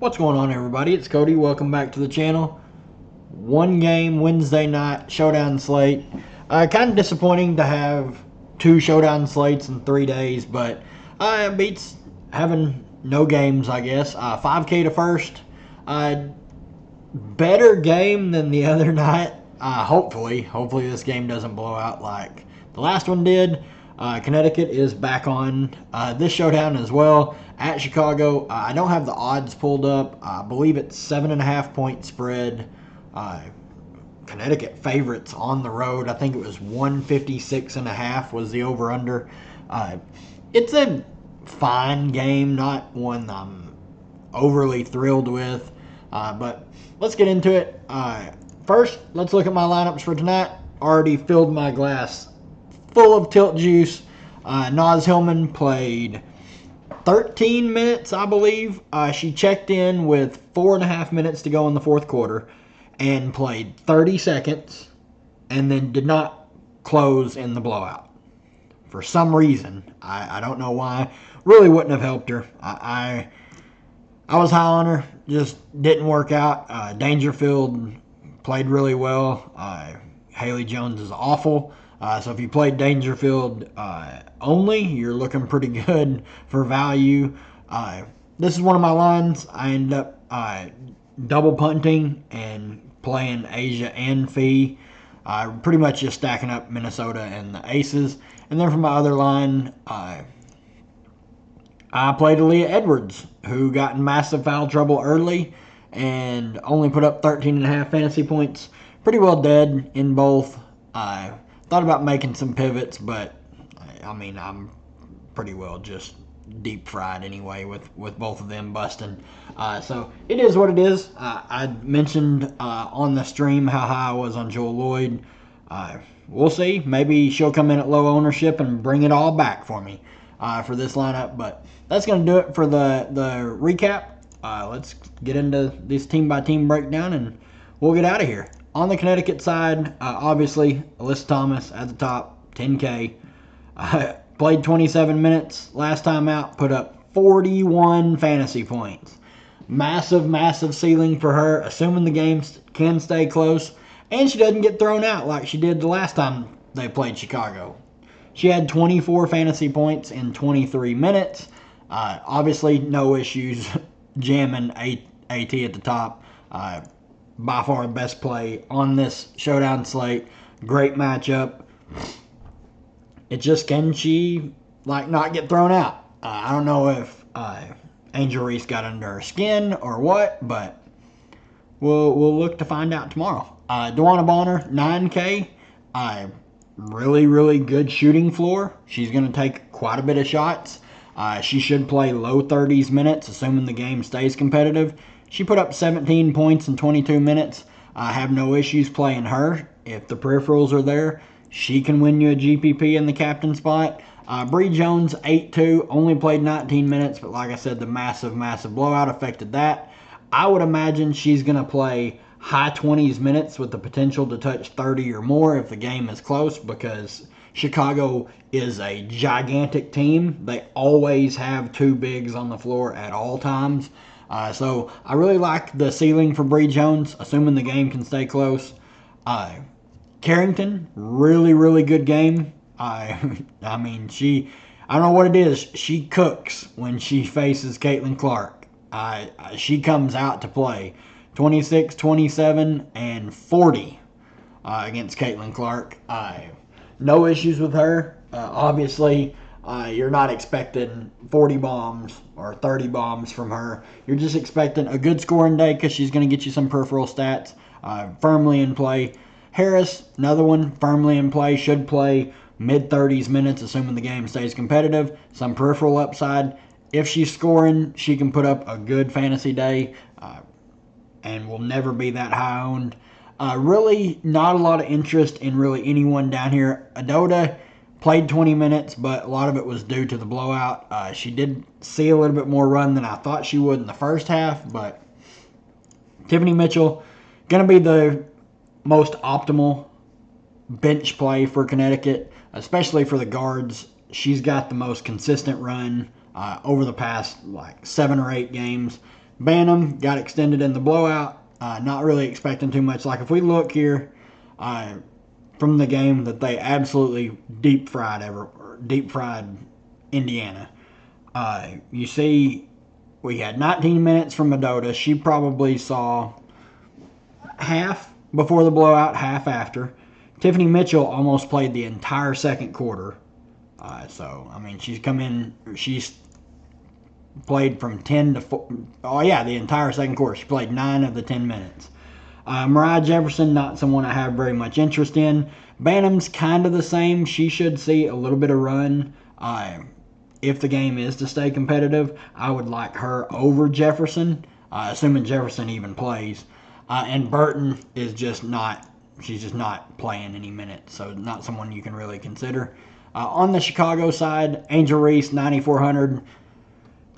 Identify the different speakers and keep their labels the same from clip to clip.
Speaker 1: What's going on, everybody? It's Cody. Welcome back to the channel. One game Wednesday night showdown slate. Kind of disappointing to have two showdown slates in 3 days, but it beats having no games, I guess. 5K to first. Better game than the other night. Hopefully this game doesn't blow out like the last one did. Connecticut is back on this showdown as well at Chicago. I don't have the odds pulled up. I believe it's 7.5 point spread. Connecticut favorites on the road. I think it was 156.5 was the over under. It's a fine game, not one I'm overly thrilled with, but let's get into it. First, let's look at my lineups for tonight. Already filled my glass full of tilt juice. Naz Hillman played 13 minutes, I believe. She checked in with 4.5 minutes to go in the fourth quarter and played 30 seconds and then did not close in the blowout. For some reason, I don't know why. Really wouldn't have helped her. I was high on her, just didn't work out. Dangerfield played really well. Haley Jones is awful. So if you played Dangerfield only, you're looking pretty good for value. This is one of my lines. I ended up double punting and playing Asia and Fee. Pretty much just stacking up Minnesota and the Aces. And then for my other line, I played Aaliyah Edwards, who got in massive foul trouble early and only put up 13.5 fantasy points. Pretty well dead in both. I thought about making some pivots, but I mean, I'm pretty well just deep fried anyway with both of them busting. So it is what it is. I mentioned on the stream how high I was on Joel Lloyd. We'll see. Maybe she'll come in at low ownership and bring it all back for me for this lineup. But that's going to do it for the recap. Let's get into this team-by-team breakdown, and we'll get out of here. On the Connecticut side, obviously, Alyssa Thomas at the top, 10K. Played 27 minutes last time out, put up 41 fantasy points. Massive ceiling for her, assuming the game can stay close, and she doesn't get thrown out like she did the last time they played Chicago. She had 24 fantasy points in 23 minutes. Obviously, no issues jamming AT at the top. By far the best play on this showdown slate. Great matchup. It just, can she not get thrown out? I don't know if Angel Reese got under her skin or what, but we'll look to find out tomorrow. Wnba Bonner, 9K. Really good shooting floor. She's going to take quite a bit of shots. She should play low 30s minutes, assuming the game stays competitive. She put up 17 points in 22 minutes. I have no issues playing her. If the peripherals are there, she can win you a GPP in the captain spot. Bree Jones, 8-2, only played 19 minutes, but like I said, the massive blowout affected that. I would imagine she's going to play high 20s minutes with the potential to touch 30 or more if the game is close, because Chicago is a gigantic team. They always have two bigs on the floor at all times. So I really like the ceiling for Bree Jones, assuming the game can stay close. Carrington, really good game. I mean, I don't know what it is. She cooks when she faces Caitlin Clark. She comes out to play 26, 27, and 40 against Caitlin Clark. No issues with her. Obviously, you're not expecting 40 bombs or 30 bombs from her. You're just expecting a good scoring day because she's going to get you some peripheral stats. Firmly in play. Harris, another one, firmly in play. Should play mid-30s minutes, assuming the game stays competitive. Some peripheral upside. If she's scoring, she can put up a good fantasy day and will never be that high owned. Really not a lot of interest in really anyone down here. Adota played 20 minutes, but a lot of it was due to the blowout. She did see a little bit more run than I thought she would in the first half, but Tiffany Mitchell, going to be the most optimal bench play for Connecticut, especially for the guards. She's got the most consistent run over the past 7 or 8 games. Bantam got extended in the blowout. Not really expecting too much. Like if we look here from the game that they absolutely deep fried Indiana. You see, we had 19 minutes from Medota. She probably saw half before the blowout, half after. Tiffany Mitchell almost played the entire second quarter. She's come in, she's played from 10 to 4. Oh, yeah, the entire second quarter. She played 9 of the 10 minutes. Mariah Jefferson, not someone I have very much interest in. Bantam's kind of the same. She should see a little bit of run. If the game is to stay competitive, I would like her over Jefferson, assuming Jefferson even plays. And Burton is just not, she's just not playing any minutes, so not someone you can really consider. On the Chicago side, Angel Reese, 9,400,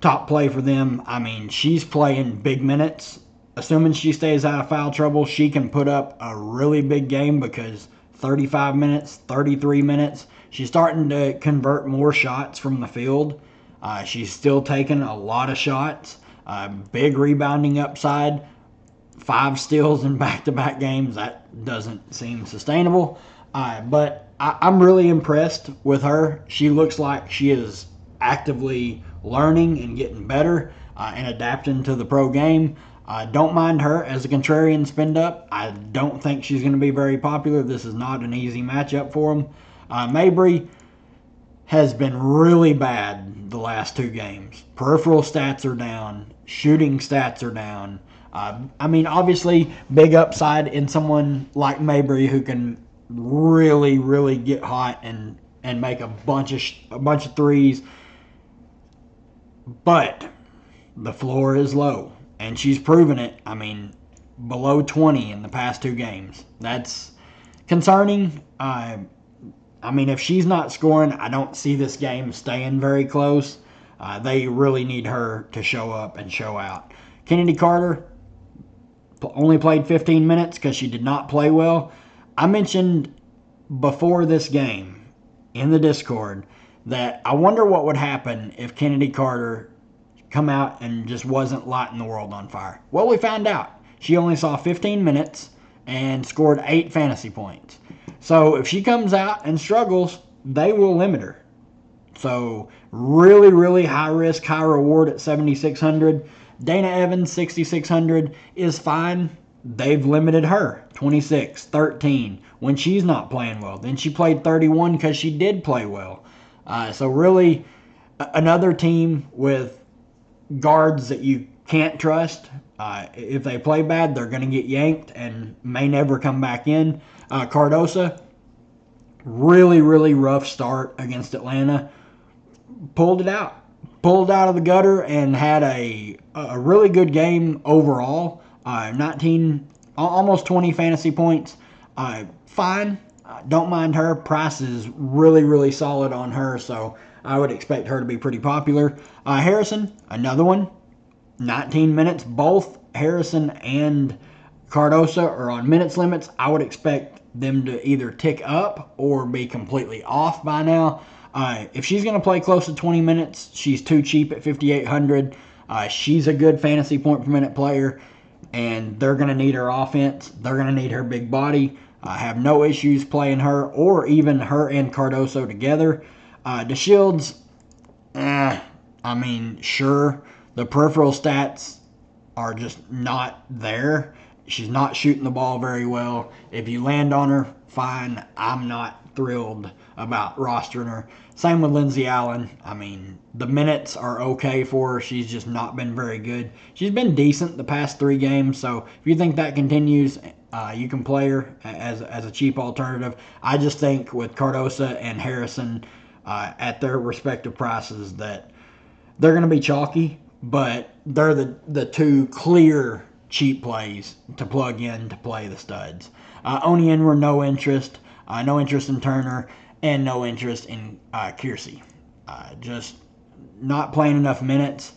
Speaker 1: top play for them. I mean, she's playing big minutes. Assuming she stays out of foul trouble, she can put up a really big game because 35 minutes, 33 minutes. She's starting to convert more shots from the field. She's still taking a lot of shots. Big rebounding upside. 5 steals in back-to-back games. That doesn't seem sustainable. But I'm really impressed with her. She looks like she is actively learning and getting better and adapting to the pro game. Don't mind her as a contrarian spin-up. I don't think she's going to be very popular. This is not an easy matchup for them. Mabry has been really bad the last 2 games. Peripheral stats are down. Shooting stats are down. Obviously, big upside in someone like Mabry who can really, really get hot and make a bunch of threes. But the floor is low, and she's proven it. Below 20 in the past 2 games. That's concerning. If she's not scoring, I don't see this game staying very close. They really need her to show up and show out. Kennedy Carter only played 15 minutes because she did not play well. I mentioned before this game in the Discord that I wonder what would happen if Kennedy Carter come out and just wasn't lighting the world on fire. Well, we found out. She only saw 15 minutes and scored 8 fantasy points. So if she comes out and struggles, they will limit her. So really, really high risk, high reward at 7,600. Dana Evans, 6,600 is fine. They've limited her, 26, 13, when she's not playing well. Then she played 31 because she did play well. So really, another team with guards that you can't trust. If they play bad, they're going to get yanked and may never come back in. Cardosa, really, really rough start against Atlanta. Pulled out of the gutter and had a really good game overall. 19, almost 20 fantasy points. Fine. Don't mind her. Price is really, really solid on her, so I would expect her to be pretty popular. Harrison, another one. 19 minutes. Both Harrison and Cardosa are on minutes limits. I would expect them to either tick up or be completely off by now. If she's going to play close to 20 minutes, she's too cheap at 5,800. She's a good fantasy point per minute player, and they're going to need her offense. They're going to need her big body. I have no issues playing her or even her and Cardoso together. DeShields, sure, the peripheral stats are just not there. She's not shooting the ball very well. If you land on her, fine. I'm not thrilled about rostering her. Same with Lindsey Allen. The minutes are okay for her. She's just not been very good. She's been decent the past 3 games, so if you think that continues, you can play her as a cheap alternative. I just think with Cardosa and Harrison at their respective prices that they're going to be chalky, but they're the 2 clear cheap plays to plug in to play the studs. Onienwer, no interest. No interest in Turner, and no interest in Kiersey. Just not playing enough minutes.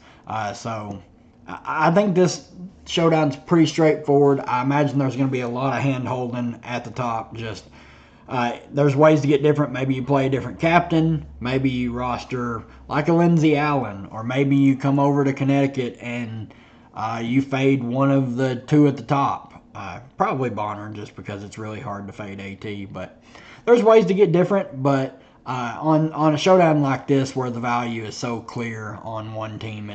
Speaker 1: So I think this showdown's pretty straightforward. I imagine there's going to be a lot of hand-holding at the top. Just there's ways to get different. Maybe you play a different captain. Maybe you roster like a Lindsey Allen. Or maybe you come over to Connecticut and you fade one of the two at the top. Probably Bonner, just because it's really hard to fade AT. But there's ways to get different. But on a showdown like this, where the value is so clear on one team,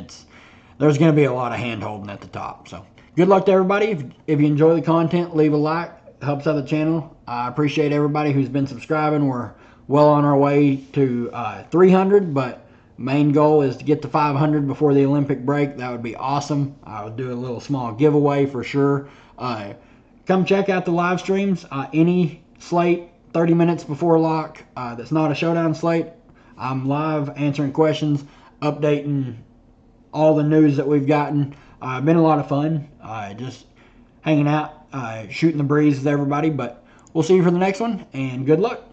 Speaker 1: there's going to be a lot of hand holding at the top. So good luck to everybody. If you enjoy the content, leave a like. It helps out the channel. I appreciate everybody who's been subscribing. We're well on our way to 300, but main goal is to get to 500 before the Olympic break. That would be awesome. I would do a little small giveaway for sure. Come check out the live streams. Any slate 30 minutes before lock that's not a showdown slate, I'm live answering questions, updating all the news that we've gotten. Been a lot of fun. Just hanging out, shooting the breeze with everybody. But we'll see you for the next one, and good luck.